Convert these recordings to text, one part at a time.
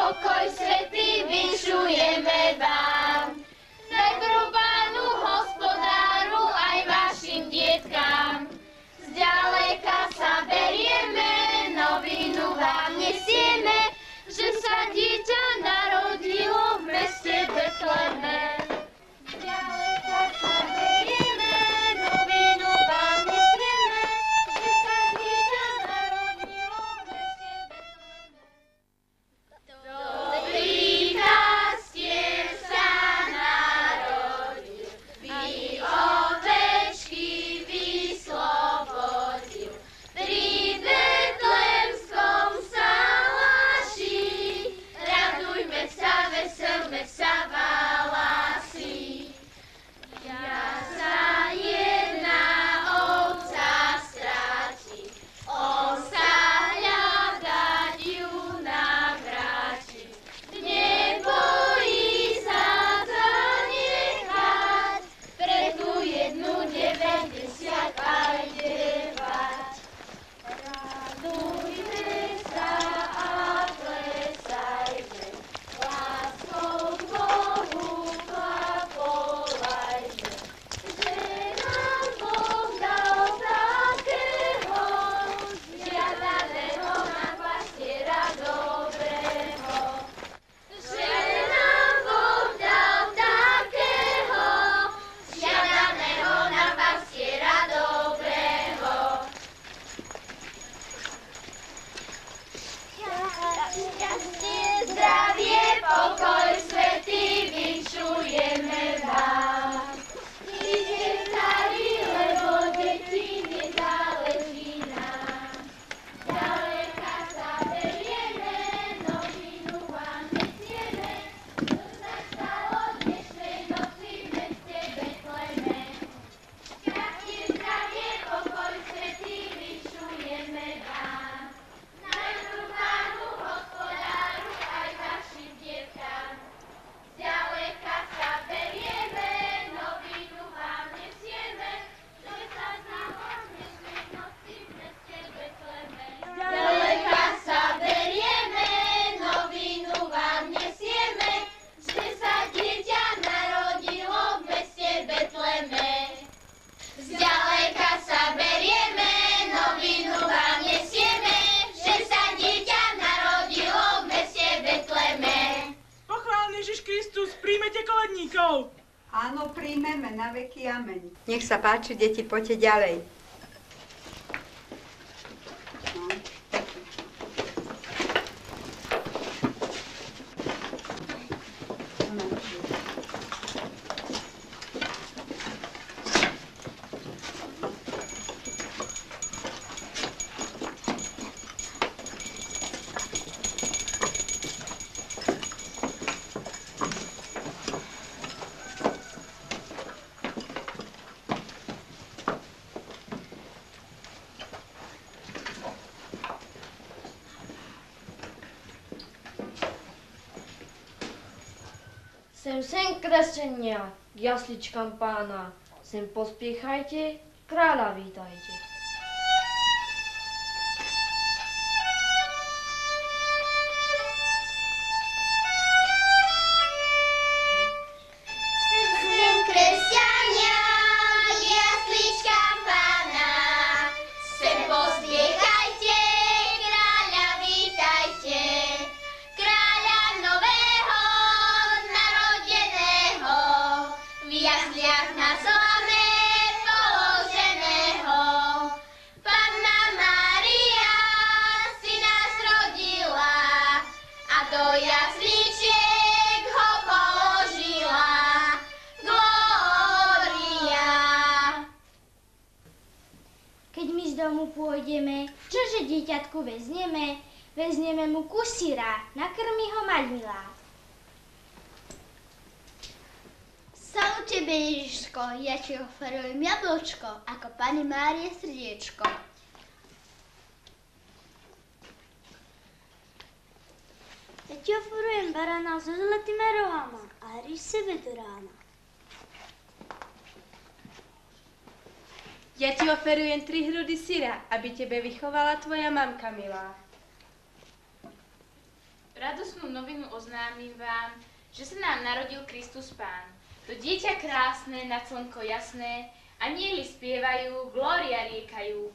pokoj svätý vinšujeme vám. Dobrú Pánu hospodáru aj vašim dietkám. Zďaleka sa berieme, novinu vám nesieme, že sa dieťa narodilo v meste Betleme. Zďaleka sa berieme, novinu vám nesieme, že sa dieťa narodilo v meste Betleme. Dobrý pastier sa narodil, ovečky vyslobodil. Pri Betlemskom salaši, radujme sa, veselme sa válasi. Jazda jedna ovca stráti, ovca hľadať ju navráti. Nebojí sa zanechať, pre tú jednu 90 aj 9. Radujme sa a plesajme, láskou k Bohu klapolajme, že nám Boh dal takého žiadaného na pastiera dobrého. Že nám Boh dal takého žiadaného na pastiera dobrého. Šťastie, zdravie, pokoj svätý vinšujeme vám. Ide starý, lebo deti nezáleží nám. Ďaleka sa berieme, novinu vám nesieme, čo sa stalo dnešnej noci v meste Betleme. Šťastie, zdravie, pokoj svätý vinšujeme vám. Najprv Pánu hospodáru aj vašim dietkám. Zďaleka sa berieme, novinu vám nesieme, že sa stalo dnešnej noci v meste Betleme. Zďaleka sa berieme, novinu vám nesieme, že sa dieťa narodilo v meste Betleme. Zďaleka sa berieme, novinu vám nesieme, že sa dieťa narodilo v meste Betleme. Pochválený Ježiš Kristus, príjmete koledníkov. Áno, príjmeme na veky amen. Nech sa páči, deti, poďte ďalej. Sem, kresťania, k jasličkám Pána. Sem pospiechajte, kráľa vítajte. Sem kresťania, k jasličkám Pána. Sem pospiechajte, kráľa vítajte. Kráľa nového, narodeného, v jasliach na slame položeného. Panna Mária si nás rodila a do jasličiek ho položila. Glória. Keď my z domu pôjdeme, čože dieťatku veznieme? Veznieme mu kus syra, nakrmi ho mať milá. Salu tebe, Ježiško, ja ti oferujem jablčko, ako Pani Márie srdiečko. Ja ti oferujem barana so zlatými rohama a hry sebe do rána. Ja ti oferujem 3 hrudy syra, aby tebe vychovala tvoja mamka milá. Radosnú novinu oznámim vám, že sa nám narodil Kristus Pán. To dieťa krásne, nad slnko jasné, anjeli spievajú, glória riekajú.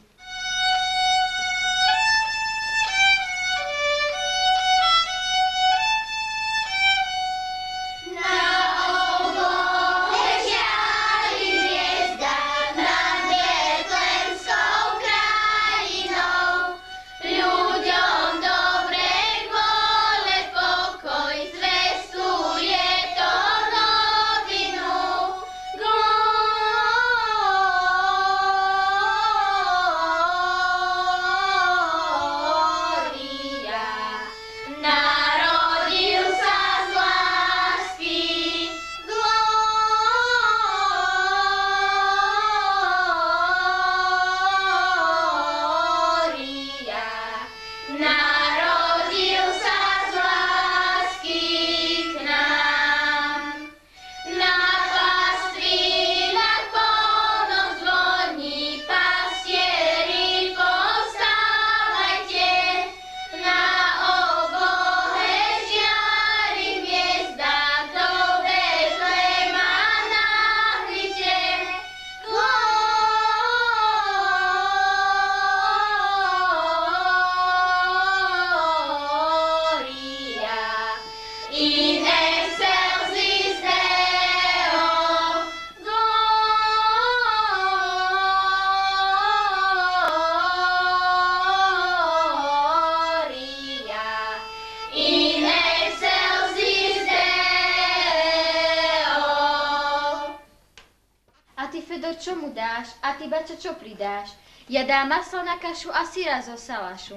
Čo mu dáš? A ty, bača, čo pridáš? Ja dám maslo na kašu a syra zo salašu.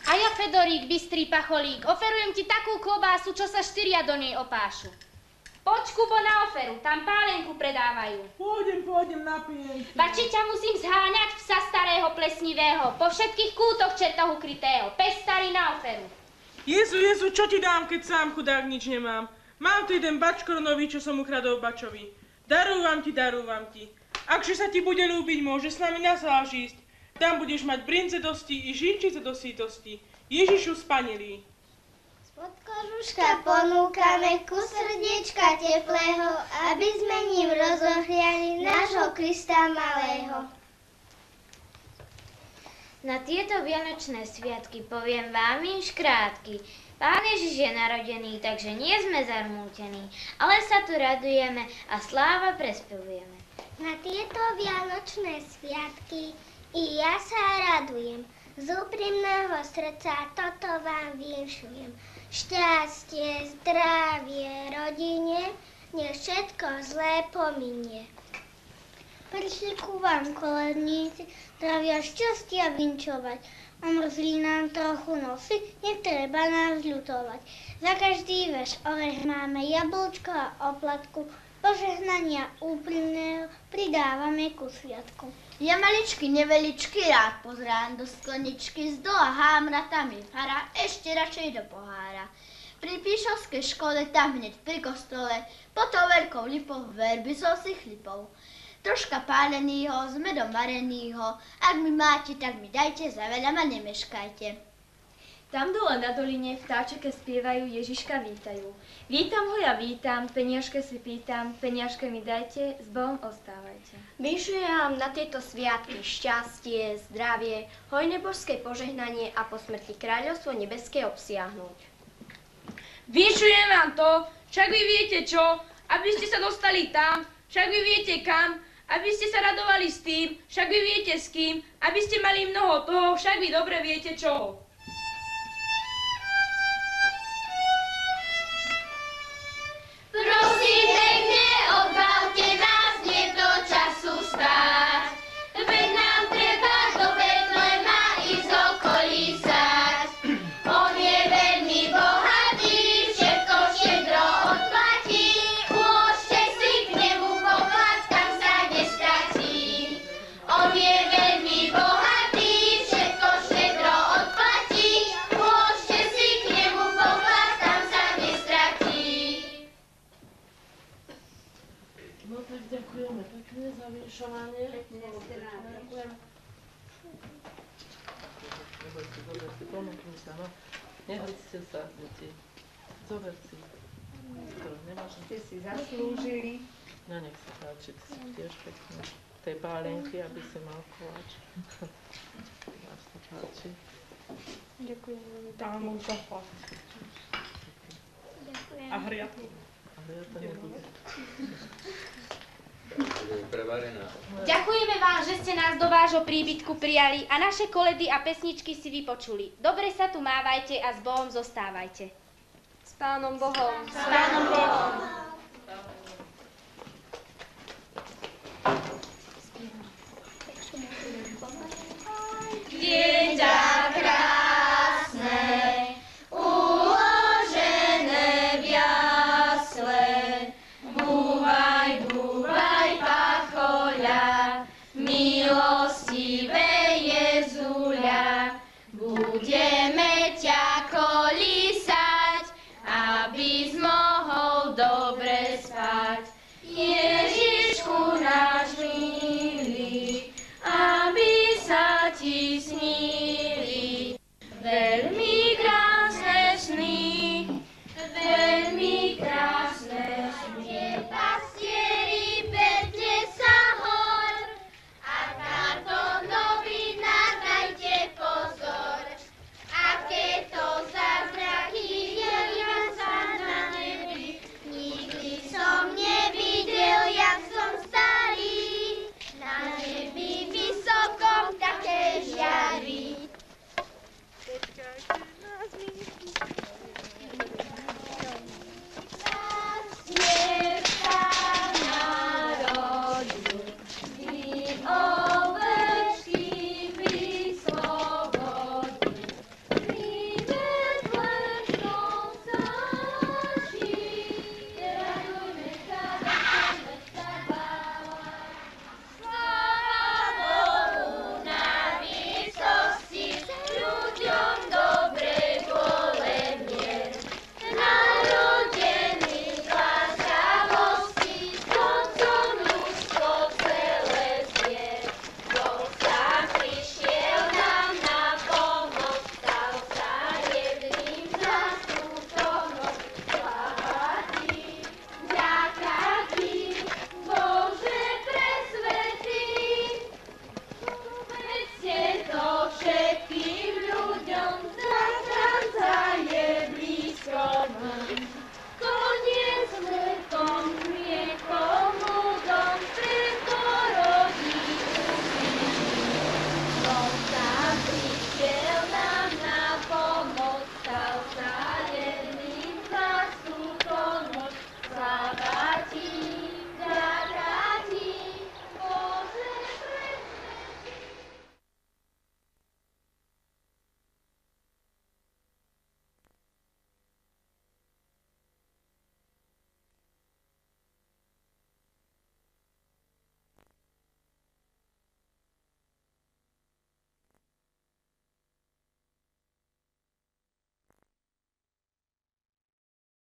A ja, Fedorík, bystrý pacholík, oferujem ti takú klobásu, čo sa 4 do nej opášu. Poď, Kubo, na oferu, tam pálenku predávajú. Pôjdem, napijem. Bači ťa musím zháňať, psa starého plesnivého, po všetkých kútoch čertoch ukrytého, pes starý na oferu. Jezu, čo ti dám, keď sám chudák nič nemám? Mám tu jeden bačkoronový, čo som ukradol bačovi. Darúvam ti. Akže sa ti bude ľúbiť, môže s nami na sáž ísť. Tam budeš mať brince dosti i žinčice do sítosti. Ježišu spanilý. Od kožuška ponúkame kus srdiečka teplého, aby sme ním rozohriali nášho Krista malého. Na tieto vianočné sviatky poviem vám inš krátky. Pán Ježiš je narodený, takže nie sme zarmútení, ale sa tu radujeme a sláva prespevujeme. Na tieto vianočné sviatky i ja sa radujem. Z úprimného srdca toto vám vinšujem. Šťastie, zdravie, rodine, nech všetko zlé pominie. Prišli ku vám koledníci, zdravia šťastia vinčovať. Omrzli nám trochu nosy, netreba nás ľutovať. Za každý verš orech máme jablčko a oplatku, požehnania úprimného pridávame ku sviatku. Ja maličky, neveličky rád pozrám do skleničky, z dola hámratami vhara, ešte radšej do pohára. Pri píšovskej škole, tam hneď pri kostole, pod tou veľkou lipou verby som si chlipov. Troška pálenýho, s medom varenýho, ak mi máte, tak mi dajte, za veľa ma nemeškajte. Tam dole na doline vtáčeke spievajú, Ježiška vítajú. Vítam ho, ja vítam, peniažke si pýtam, peniažke mi dajte, s Bohom ostávajte. Vinšujem vám na tieto sviatky šťastie, zdravie, hojné božské požehnanie a po smrti kráľovstvo nebeské obsiahnuť. Vinšujem vám to, však vy viete čo, aby ste sa dostali tam, však vy viete kam, aby ste sa radovali s tým, však vy viete s kým, aby ste mali mnoho toho, však vy dobre viete čoho. Prosím pekne, odbavte nás, nie to času stáť. Veď nám treba do Betlema ísť okolísať. On je veľmi bohatý, všetko štedro odplatí. Môžete si k nemu poklať, tam sa nestratí. On je veľmi bohatý, všetko štedro odplatí. zavinšovanie. Ďakujem. Zoberte, ponúkni sa, no. Nehľadte sa, deti. Zoberte. Ste si zaslúžili. No nech sa páči, ty si tiež pekne. Tej pálenky, aby si mal koláč. Nech sa páči. Ďakujem pánu za chlap. A hriadku. A ja to nebude. Ďakujeme vám, že ste nás do vášho príbytku prijali a naše koledy a pesničky si vypočuli. Dobre sa tu mávajte a s Bohom zostávajte. S Pánom Bohom. S Pánom Bohom. Yeah.